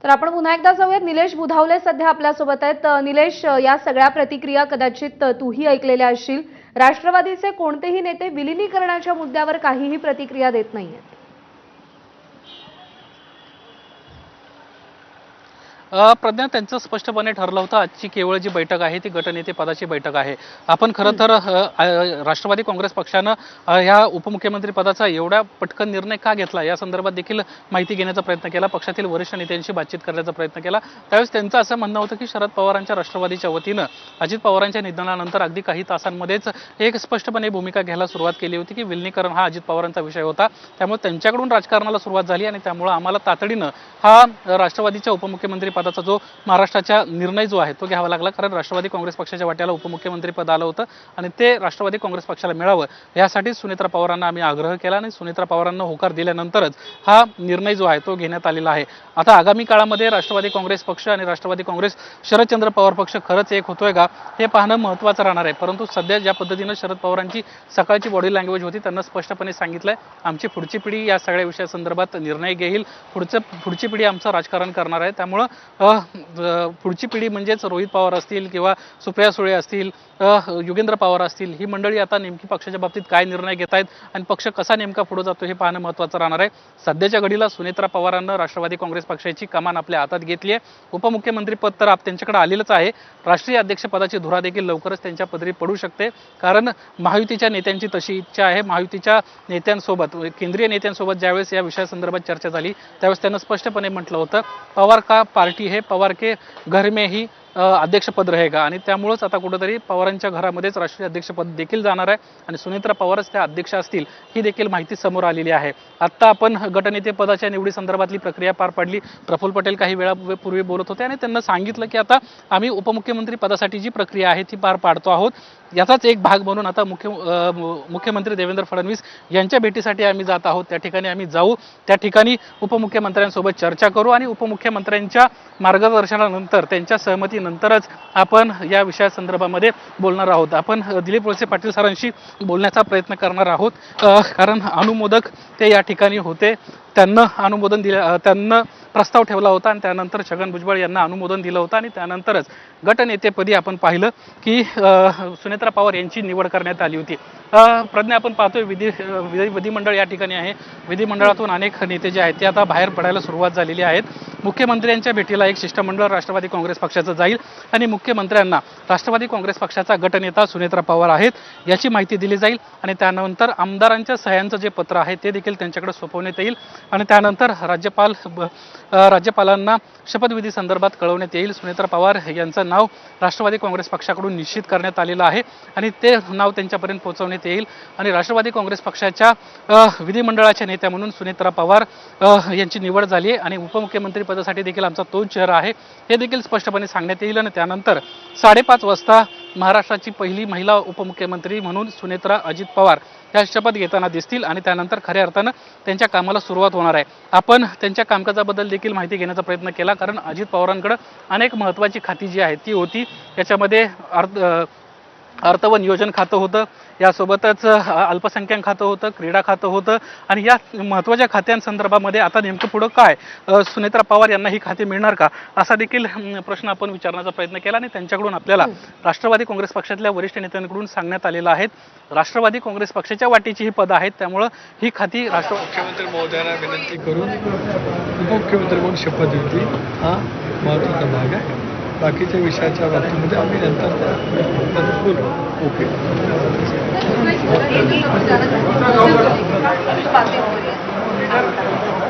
तर आपण पुन्हा एकदा जाऊयात. निलेश बुधावले सध्या आपल्यासोबत आहेत. निलेश, या सगळ्या प्रतिक्रिया कदाचित तूही ऐकलेल्या असशील. राष्ट्रवादीचे कोणतेही नेते विलिनीकरणाच्या मुद्द्यावर काहीही प्रतिक्रिया देत नाहीयेत. प्रज्ञा, त्यांचं स्पष्टपणे ठरलं होतं आजची केवळ जी बैठक आहे ती गटनेते पदाची बैठक आहे. आपण खरं तर राष्ट्रवादी काँग्रेस पक्षानं ह्या उपमुख्यमंत्री पदाचा एवढा पटकन निर्णय का घेतला या संदर्भात देखील माहिती घेण्याचा प्रयत्न केला. पक्षातील वरिष्ठ नेत्यांशी बातचीत करण्याचा प्रयत्न केला. त्यावेळेस त्यांचं असं म्हणणं होतं की शरद पवारांच्या राष्ट्रवादीच्या वतीनं अजित पवारांच्या निधनानंतर अगदी काही तासांमध्येच एक स्पष्टपणे भूमिका घ्यायला सुरुवात केली होती की विलिनीकरण हा अजित पवारांचा विषय होता. त्यामुळे त्यांच्याकडून राजकारणाला सुरुवात झाली आणि त्यामुळे आम्हाला तातडीनं हा राष्ट्रवादीच्या उपमुख्यमंत्री पदाचा जो महाराष्ट्राचा निर्णय जो आहे तो घ्यावा लागला. कारण राष्ट्रवादी काँग्रेस पक्षाच्या वाट्याला उपमुख्यमंत्री पद आलं होतं आणि ते राष्ट्रवादी काँग्रेस पक्षाला मिळावं यासाठी सुनेत्रा पवारांना आम्ही आग्रह केला आणि सुनेत्रा पवारांना होकार दिल्यानंतरच हा निर्णय जो आहे तो घेण्यात आलेला आहे. आता आगामी काळामध्ये राष्ट्रवादी काँग्रेस पक्ष आणि राष्ट्रवादी काँग्रेस शरदचंद्र पवार पक्ष खरंच एक होतोय का हे पाहणं महत्त्वाचं राहणार आहे. परंतु सध्या ज्या पद्धतीनं शरद पवारांची सकाळची बॉडी लँग्वेज होती त्यांना स्पष्टपणे सांगितलंय आमची पुढची पिढी या सगळ्या विषयासंदर्भात निर्णय घेईल, पुढची पिढी आमचं राजकारण करणार आहे. त्यामुळं पुढची पिढी म्हणजेच रोहित पवार असतील किंवा सुप्रिया सुळे असतील, योगेंद्र पवार असतील, ही मंडळी आता नेमकी पक्षाच्या बाबतीत काय निर्णय घेत आहेत आणि पक्ष कसा नेमका पुढे जातो हे पाहणं महत्त्वाचं राहणार आहे. सध्याच्या घडीला सुनेत्रा पवारांना राष्ट्रवादी काँग्रेस पक्षाची कमान आपल्या हातात घेतली आहे. उपमुख्यमंत्री पद तर त्यांच्याकडे आलेलंच आहे. राष्ट्रीय अध्यक्षपदाची धुरा देखील लवकरच त्यांच्या पदरी पडू शकते. कारण महायुतीच्या नेत्यांची तशी इच्छा आहे. महायुतीच्या नेत्यांसोबत, केंद्रीय नेत्यांसोबत ज्यावेळेस या विषयासंदर्भात चर्चा झाली त्यावेळेस त्यांना स्पष्टपणे म्हटलं होतं पवार का पार्टी है, पवार के घर में ही अध्यक्षपद रहेगा. आणि त्यामुळेच आता कुठेतरी पवारांच्या घरामध्येच राष्ट्रीय अध्यक्षपद देखील जाणार आहे आणि सुनेत्रा पवारच त्या अध्यक्ष असतील ही देखील माहिती समोर आलेली आहे. आत्ता आपण गटनेते पदाच्या निवडी संदर्भातली प्रक्रिया पार पाडली. प्रफुल्ल पटेल काही वेळापूर्वी बोलत होते आणि त्यांना सांगितलं की आता आम्ही उपमुख्यमंत्री पदासाठी जी प्रक्रिया आहे ती पार पाडतो आहोत. याचाच एक भाग म्हणून आता मुख्यमंत्री देवेंद्र फडणवीस यांच्या भेटीसाठी आम्ही जात आहोत. त्या ठिकाणी आम्ही जाऊ, त्या ठिकाणी उपमुख्यमंत्र्यांसोबत चर्चा करू आणि उपमुख्यमंत्र्यांच्या मार्गदर्शनानंतर, त्यांच्या सहमतीनंतरच आपण या विषयासंदर्भामध्ये बोलणार आहोत. आपण दिलीप वळसे पाटील सरांशी बोलण्याचा प्रयत्न करणार आहोत. कारण अनुमोदक ते या ठिकाणी होते. त्यांना अनुमोदन दिलं, त्यांना प्रस्ताव ठेवला होता आणि त्यानंतर छगन भुजबळ यांना अनुमोदन दिलं होतं आणि त्यानंतरच गटनेतेपदी आपण पाहिलं की सुनेत्रा पवार यांची निवड करण्यात आली होती. प्रज्ञा, आपण पाहतोय विधिमंडळ या ठिकाणी आहे. विधिमंडळातून अनेक नेते जे आहेत ते आता बाहेर पडायला सुरुवात झालेली आहेत. मुख्यमंत्र्यांच्या भेटीला एक शिष्टमंडळ राष्ट्रवादी काँग्रेस पक्षाचं जाईल आणि मुख्यमंत्र्यांना राष्ट्रवादी काँग्रेस पक्षाचा गटनेता सुनेत्रा पवार आहेत याची माहिती दिली जाईल आणि त्यानंतर आमदारांच्या सह्यांचं जे पत्र आहे ते देखील त्यांच्याकडे सोपवण्यात येईल आणि त्यानंतर राज्यपालांना शपथविधी संदर्भात कळवण्यात येईल. सुनेत्रा पवार यांचं नाव राष्ट्रवादी काँग्रेस पक्षाकडून निश्चित करण्यात आलेलं आहे आणि ते नाव त्यांच्यापर्यंत पोहोचवण्यात येईल आणि राष्ट्रवादी काँग्रेस पक्षाच्या विधिमंडळाच्या नेत्या म्हणून सुनेत्रा पवार यांची निवड झाली आहे आणि उपमुख्यमंत्री पदासाठी देखील आमचा तोच चेहरा आहे हे देखील स्पष्टपणे सांगण्यात येईल. आणि त्यानंतर 5:30 वाजता महाराष्ट्राची पहिली महिला उपमुख्यमंत्री म्हणून सुनेत्रा अजित पवार या शपथ घेताना दिसतील आणि त्यानंतर खऱ्या अर्थानं त्यांच्या कामाला सुरुवात होणार आहे. आपण त्यांच्या कामकाजाबद्दल देखील माहिती घेण्याचा प्रयत्न केला. कारण अजित पवारांकडे अनेक महत्त्वाची खाती जी आहेत ती होती. याच्यामध्ये अर्थ व नियोजन खातं होतं, यासोबतच अल्पसंख्याक खातं होतं, क्रीडा खातं होतं आणि या महत्त्वाच्या खात्यांसंदर्भामध्ये आता नेमकं पुढं काय, सुनेत्रा पवार यांना ही खाती मिळणार का असा देखील प्रश्न आपण विचारण्याचा प्रयत्न केला आणि त्यांच्याकडून आपल्याला राष्ट्रवादी काँग्रेस पक्षातल्या वरिष्ठ नेत्यांकडून सांगण्यात आलेलं आहे राष्ट्रवादी काँग्रेस पक्षाच्या वाटेची ही पदं आहेत. त्यामुळं ही खाती मुख्यमंत्री महोदयांना विनंती करून उपमुख्यमंत्री म्हणून शपथ घेतली. हा महत्त्वाचा भाग आहे. बाकीच्या विषयाच्या बाबतीमध्ये आम्ही नंतर बोलू. ओके.